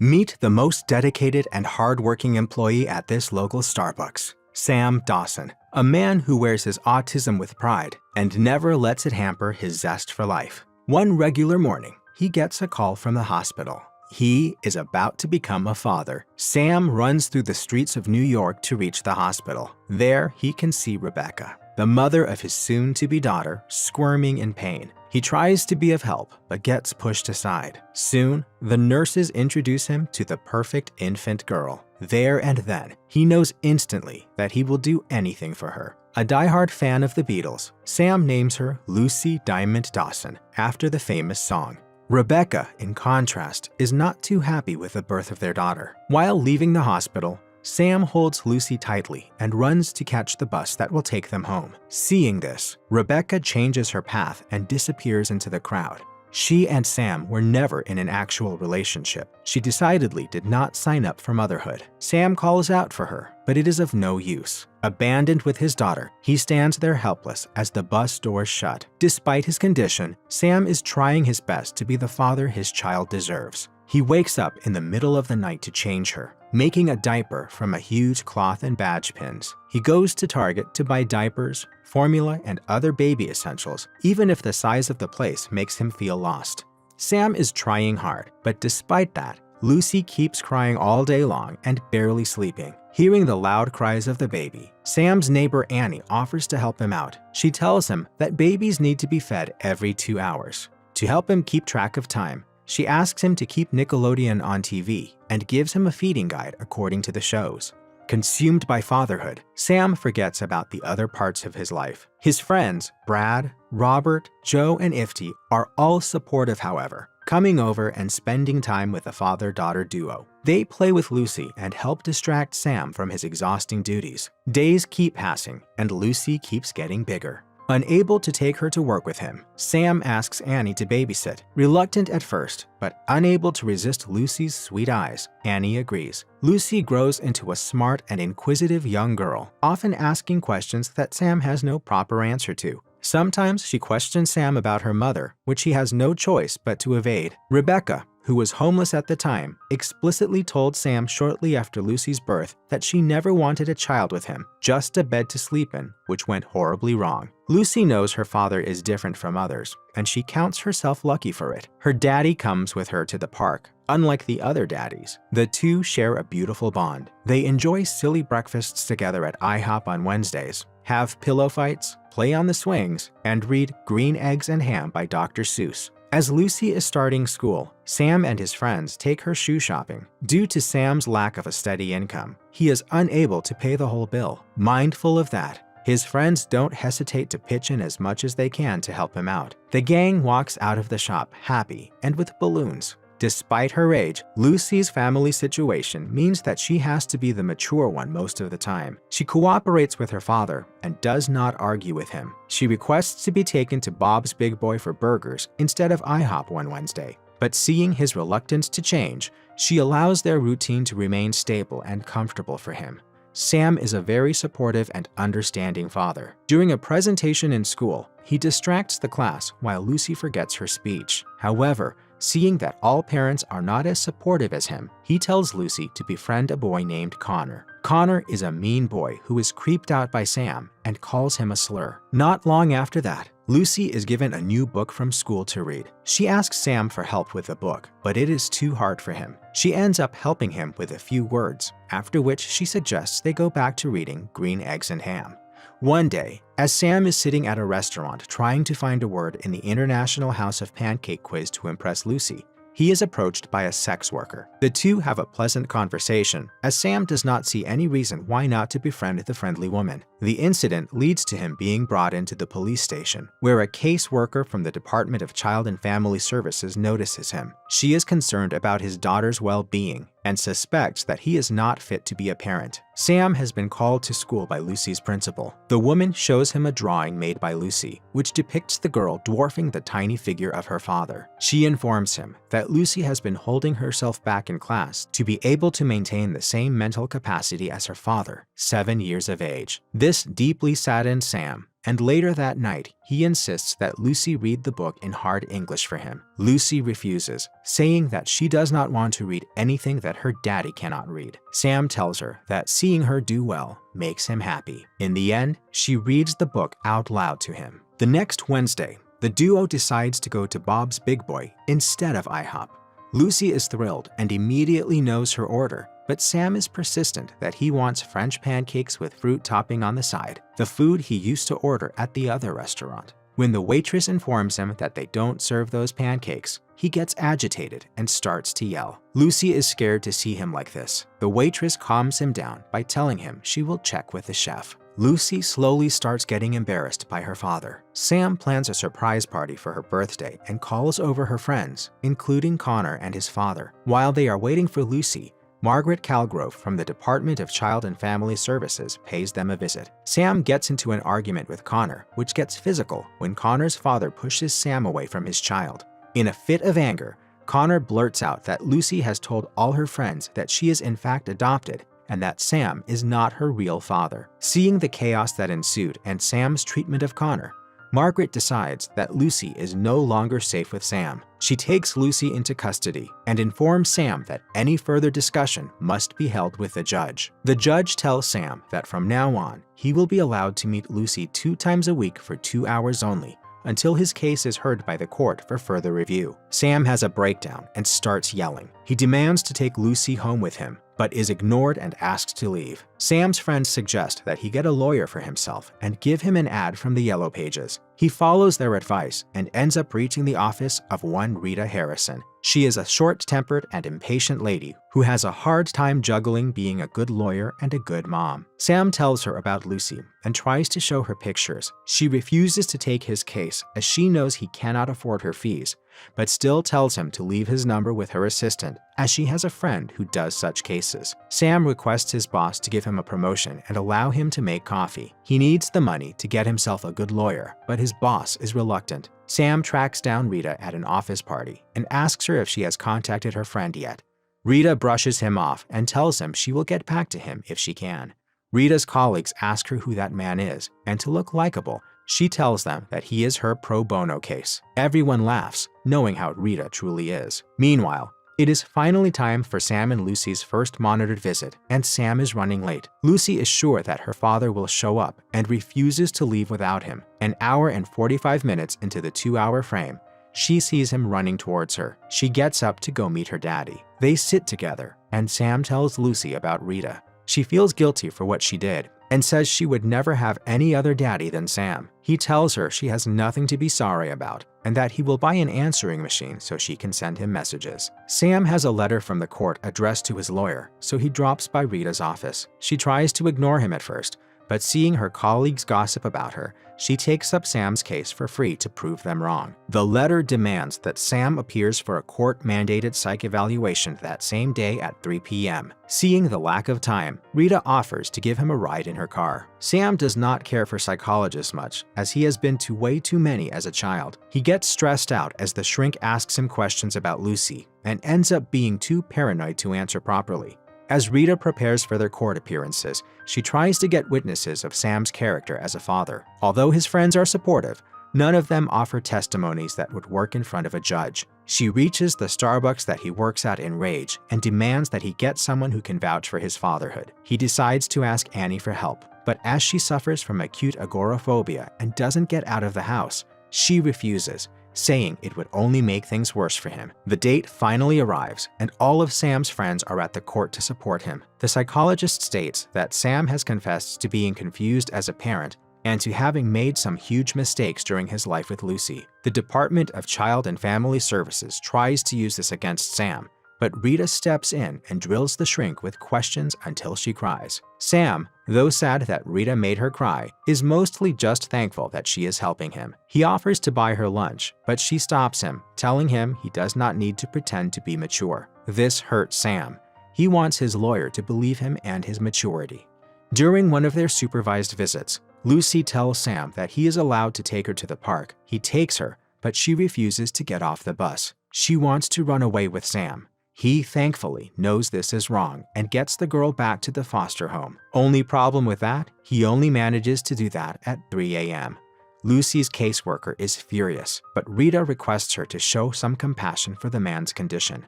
Meet the most dedicated and hardworking employee at this local Starbucks, Sam Dawson, a man who wears his autism with pride and never lets it hamper his zest for life. One regular morning, he gets a call from the hospital. He is about to become a father. Sam runs through the streets of New York to reach the hospital. There, he can see Rebecca, the mother of his soon-to-be daughter, squirming in pain. He tries to be of help, but gets pushed aside. Soon, the nurses introduce him to the perfect infant girl. There and then, he knows instantly that he will do anything for her. A diehard fan of the Beatles, Sam names her Lucy Diamond Dawson after the famous song. Rebecca, in contrast, is not too happy with the birth of their daughter. While leaving the hospital, Sam holds Lucy tightly and runs to catch the bus that will take them home. Seeing this, Rebecca changes her path and disappears into the crowd. She and Sam were never in an actual relationship. She decidedly did not sign up for motherhood. Sam calls out for her, but it is of no use. Abandoned with his daughter, he stands there helpless as the bus doors shut. Despite his condition, Sam is trying his best to be the father his child deserves. He wakes up in the middle of the night to change her, making a diaper from a huge cloth and badge pins. He goes to Target to buy diapers, formula, and other baby essentials, even if the size of the place makes him feel lost. Sam is trying hard, but despite that, Lucy keeps crying all day long and barely sleeping. Hearing the loud cries of the baby, Sam's neighbor Annie offers to help him out. She tells him that babies need to be fed every 2 hours. To help him keep track of time, she asks him to keep Nickelodeon on TV and gives him a feeding guide according to the shows. Consumed by fatherhood, Sam forgets about the other parts of his life. His friends, Brad, Robert, Joe, and Ifty, are all supportive, however, coming over and spending time with the father-daughter duo. They play with Lucy and help distract Sam from his exhausting duties. Days keep passing, and Lucy keeps getting bigger. Unable to take her to work with him, Sam asks Annie to babysit. Reluctant at first, but unable to resist Lucy's sweet eyes, Annie agrees. Lucy grows into a smart and inquisitive young girl, often asking questions that Sam has no proper answer to. Sometimes she questions Sam about her mother, which he has no choice but to evade. Rebecca, who was homeless at the time, explicitly told Sam shortly after Lucy's birth that she never wanted a child with him, just a bed to sleep in, which went horribly wrong. Lucy knows her father is different from others, and she counts herself lucky for it. Her daddy comes with her to the park. Unlike the other daddies, the two share a beautiful bond. They enjoy silly breakfasts together at IHOP on Wednesdays, have pillow fights, play on the swings, and read Green Eggs and Ham by Dr. Seuss. As Lucy is starting school, Sam and his friends take her shoe shopping. Due to Sam's lack of a steady income, he is unable to pay the whole bill. Mindful of that, his friends don't hesitate to pitch in as much as they can to help him out. The gang walks out of the shop happy and with balloons. Despite her age, Lucy's family situation means that she has to be the mature one most of the time. She cooperates with her father and does not argue with him. She requests to be taken to Bob's Big Boy for burgers instead of IHOP one Wednesday. But seeing his reluctance to change, she allows their routine to remain stable and comfortable for him. Sam is a very supportive and understanding father. During a presentation in school, he distracts the class while Lucy forgets her speech. However, seeing that all parents are not as supportive as him, he tells Lucy to befriend a boy named Connor. Connor is a mean boy who is creeped out by Sam and calls him a slur. Not long after that, Lucy is given a new book from school to read. She asks Sam for help with the book, but it is too hard for him. She ends up helping him with a few words, after which she suggests they go back to reading Green Eggs and Ham. One day, as Sam is sitting at a restaurant trying to find a word in the International House of Pancake quiz to impress Lucy, he is approached by a sex worker. The two have a pleasant conversation, as Sam does not see any reason why not to befriend the friendly woman. The incident leads to him being brought into the police station, where a caseworker from the Department of Child and Family Services notices him. She is concerned about his daughter's well-being and suspects that he is not fit to be a parent. Sam has been called to school by Lucy's principal. The woman shows him a drawing made by Lucy, which depicts the girl dwarfing the tiny figure of her father. She informs him that Lucy has been holding herself back in class to be able to maintain the same mental capacity as her father, 7 years of age. This This deeply saddens Sam, and later that night, he insists that Lucy read the book in hard English for him. Lucy refuses, saying that she does not want to read anything that her daddy cannot read. Sam tells her that seeing her do well makes him happy. In the end, she reads the book out loud to him. The next Wednesday, the duo decides to go to Bob's Big Boy instead of IHOP. Lucy is thrilled and immediately knows her order, but Sam is persistent that he wants French pancakes with fruit topping on the side, the food he used to order at the other restaurant. When the waitress informs him that they don't serve those pancakes, he gets agitated and starts to yell. Lucy is scared to see him like this. The waitress calms him down by telling him she will check with the chef. Lucy slowly starts getting embarrassed by her father. Sam plans a surprise party for her birthday and calls over her friends, including Connor and his father. While they are waiting for Lucy, Margaret Calgrove from the Department of Child and Family Services pays them a visit. Sam gets into an argument with Connor, which gets physical when Connor's father pushes Sam away from his child. In a fit of anger, Connor blurts out that Lucy has told all her friends that she is in fact adopted and that Sam is not her real father. Seeing the chaos that ensued and Sam's treatment of Connor, Margaret decides that Lucy is no longer safe with Sam. She takes Lucy into custody and informs Sam that any further discussion must be held with the judge. The judge tells Sam that from now on, he will be allowed to meet Lucy 2 times a week for 2 hours only, until his case is heard by the court for further review. Sam has a breakdown and starts yelling. He demands to take Lucy home with him, but is ignored and asked to leave. Sam's friends suggest that he get a lawyer for himself and give him an ad from the Yellow Pages. He follows their advice and ends up reaching the office of one Rita Harrison. She is a short-tempered and impatient lady who has a hard time juggling being a good lawyer and a good mom. Sam tells her about Lucy and tries to show her pictures. She refuses to take his case as she knows he cannot afford her fees, but still tells him to leave his number with her assistant as she has a friend who does such cases. Sam requests his boss to give him a promotion and allow him to make coffee. He needs the money to get himself a good lawyer, but his boss is reluctant. Sam tracks down Rita at an office party and asks her if she has contacted her friend yet. Rita brushes him off and tells him she will get back to him if she can. Rita's colleagues ask her who that man is, and to look likable, she tells them that he is her pro bono case. Everyone laughs, knowing how Rita truly is. Meanwhile, it is finally time for Sam and Lucy's first monitored visit, and Sam is running late. Lucy is sure that her father will show up and refuses to leave without him. An hour and 45 minutes into the 2-hour frame, she sees him running towards her. She gets up to go meet her daddy. They sit together, and Sam tells Lucy about Rita. She feels guilty for what she did and says she would never have any other daddy than Sam. He tells her she has nothing to be sorry about and that he will buy an answering machine so she can send him messages. Sam has a letter from the court addressed to his lawyer, so he drops by Rita's office. She tries to ignore him at first, but seeing her colleagues gossip about her, she takes up Sam's case for free to prove them wrong. The letter demands that Sam appears for a court-mandated psych evaluation that same day at 3 p.m. Seeing the lack of time, Rita offers to give him a ride in her car. Sam does not care for psychologists much, as he has been to way too many as a child. He gets stressed out as the shrink asks him questions about Lucy and ends up being too paranoid to answer properly. As Rita prepares for their court appearances, she tries to get witnesses of Sam's character as a father. Although his friends are supportive, none of them offer testimonies that would work in front of a judge. She reaches the Starbucks that he works at in rage and demands that he get someone who can vouch for his fatherhood. He decides to ask Annie for help, but as she suffers from acute agoraphobia and doesn't get out of the house, she refuses, saying it would only make things worse for him. The date finally arrives, and all of Sam's friends are at the court to support him. The psychologist states that Sam has confessed to being confused as a parent and to having made some huge mistakes during his life with Lucy. The Department of Child and Family Services tries to use this against Sam, but Rita steps in and drills the shrink with questions until she cries. Sam, though sad that Rita made her cry, is mostly just thankful that she is helping him. He offers to buy her lunch, but she stops him, telling him he does not need to pretend to be mature. This hurts Sam. He wants his lawyer to believe him and his maturity. During one of their supervised visits, Lucy tells Sam that he is allowed to take her to the park. He takes her, but she refuses to get off the bus. She wants to run away with Sam. He thankfully knows this is wrong and gets the girl back to the foster home. Only problem with that, he only manages to do that at 3 a.m. Lucy's caseworker is furious, but Rita requests her to show some compassion for the man's condition.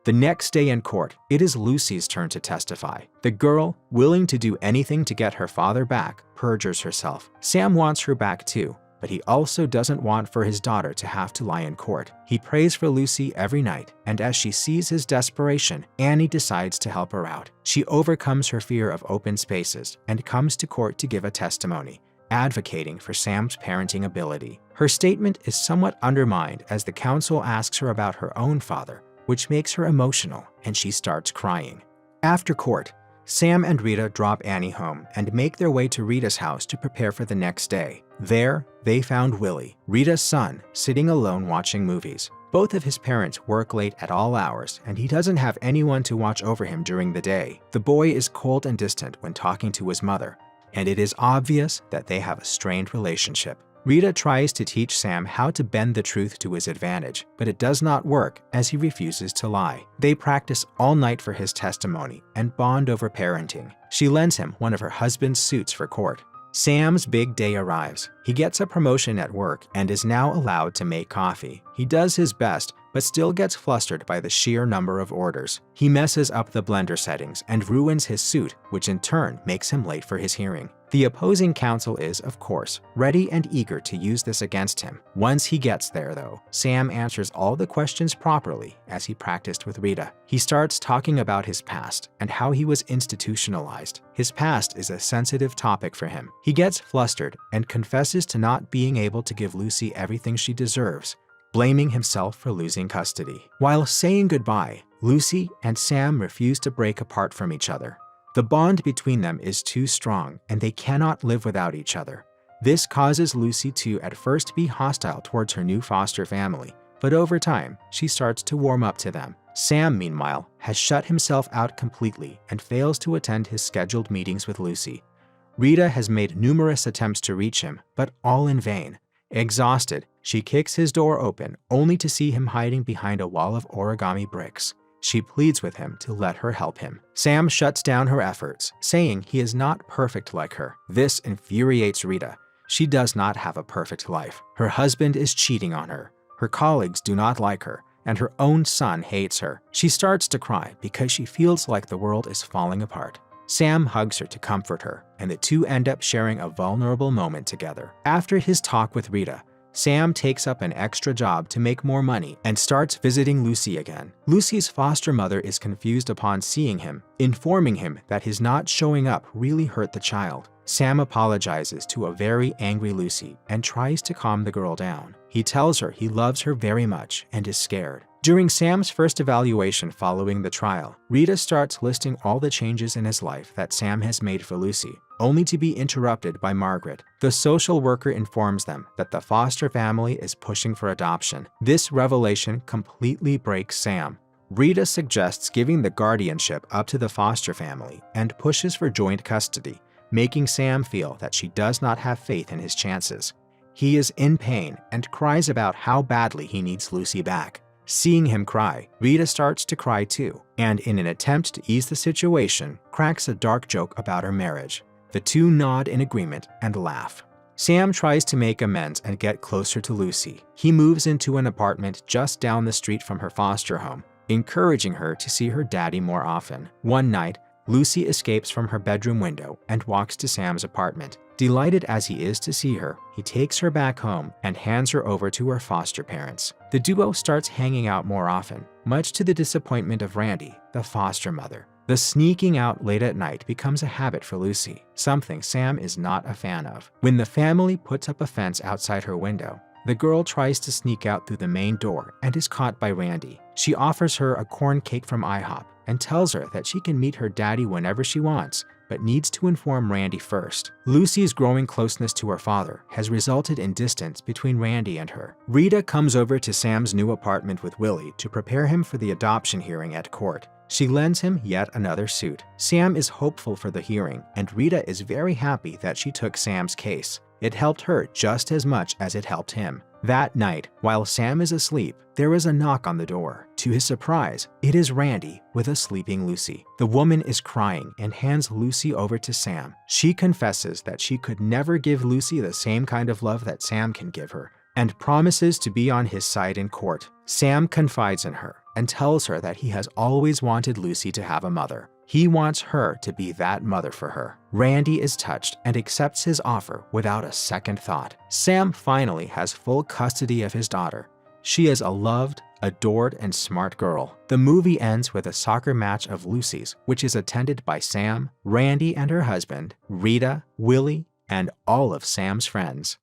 The next day in court, it is Lucy's turn to testify. The girl, willing to do anything to get her father back, perjures herself. Sam wants her back too, but he also doesn't want for his daughter to have to lie in court. He prays for Lucy every night, and as she sees his desperation, Annie decides to help her out. She overcomes her fear of open spaces and comes to court to give a testimony, advocating for Sam's parenting ability. Her statement is somewhat undermined as the counsel asks her about her own father, which makes her emotional, and she starts crying. After court, Sam and Rita drop Annie home and make their way to Rita's house to prepare for the next day. There, they found Willie, Rita's son, sitting alone watching movies. Both of his parents work late at all hours, and he doesn't have anyone to watch over him during the day. The boy is cold and distant when talking to his mother, and it is obvious that they have a strained relationship. Rita tries to teach Sam how to bend the truth to his advantage, but it does not work as he refuses to lie. They practice all night for his testimony and bond over parenting. She lends him one of her husband's suits for court. Sam's big day arrives. He gets a promotion at work and is now allowed to make coffee. He does his best, but still gets flustered by the sheer number of orders. He messes up the blender settings and ruins his suit, which in turn makes him late for his hearing. The opposing counsel is, of course, ready and eager to use this against him. Once he gets there, though, Sam answers all the questions properly as he practiced with Rita. He starts talking about his past and how he was institutionalized. His past is a sensitive topic for him. He gets flustered and confesses to not being able to give Lucy everything she deserves, blaming himself for losing custody. While saying goodbye, Lucy and Sam refuse to break apart from each other. The bond between them is too strong, and they cannot live without each other. This causes Lucy to at first be hostile towards her new foster family, but over time, she starts to warm up to them. Sam, meanwhile, has shut himself out completely and fails to attend his scheduled meetings with Lucy. Rita has made numerous attempts to reach him, but all in vain. Exhausted, she kicks his door open, only to see him hiding behind a wall of origami bricks. She pleads with him to let her help him. Sam shuts down her efforts, saying he is not perfect like her. This infuriates Rita. She does not have a perfect life. Her husband is cheating on her. Her colleagues do not like her, and her own son hates her. She starts to cry because she feels like the world is falling apart. Sam hugs her to comfort her, and the two end up sharing a vulnerable moment together. After his talk with Rita, Sam takes up an extra job to make more money and starts visiting Lucy again. Lucy's foster mother is confused upon seeing him, informing him that his not showing up really hurt the child. Sam apologizes to a very angry Lucy and tries to calm the girl down. He tells her he loves her very much and is scared. During Sam's first evaluation following the trial, Rita starts listing all the changes in his life that Sam has made for Lucy, only to be interrupted by Margaret. The social worker informs them that the foster family is pushing for adoption. This revelation completely breaks Sam. Rita suggests giving the guardianship up to the foster family and pushes for joint custody, making Sam feel that she does not have faith in his chances. He is in pain and cries about how badly he needs Lucy back. Seeing him cry, Rita starts to cry too, and in an attempt to ease the situation, cracks a dark joke about her marriage. The two nod in agreement and laugh. Sam tries to make amends and get closer to Lucy. He moves into an apartment just down the street from her foster home, encouraging her to see her daddy more often. One night, Lucy escapes from her bedroom window and walks to Sam's apartment. Delighted as he is to see her, he takes her back home and hands her over to her foster parents. The duo starts hanging out more often, much to the disappointment of Randy, the foster mother. The sneaking out late at night becomes a habit for Lucy, something Sam is not a fan of. When the family puts up a fence outside her window, the girl tries to sneak out through the main door and is caught by Randy. She offers her a corn cake from IHOP and tells her that she can meet her daddy whenever she wants, but needs to inform Randy first. Lucy's growing closeness to her father has resulted in distance between Randy and her. Rita comes over to Sam's new apartment with Willie to prepare him for the adoption hearing at court. She lends him yet another suit. Sam is hopeful for the hearing, and Rita is very happy that she took Sam's case. It helped her just as much as it helped him. That night, while Sam is asleep, there is a knock on the door. To his surprise, it is Randy with a sleeping Lucy. The woman is crying and hands Lucy over to Sam. She confesses that she could never give Lucy the same kind of love that Sam can give her, and promises to be on his side in court. Sam confides in her and tells her that he has always wanted Lucy to have a mother. He wants her to be that mother for her. Randy is touched and accepts his offer without a second thought. Sam finally has full custody of his daughter. She is a loved, adored, and smart girl. The movie ends with a soccer match of Lucy's, which is attended by Sam, Randy and her husband, Rita, Willie, and all of Sam's friends.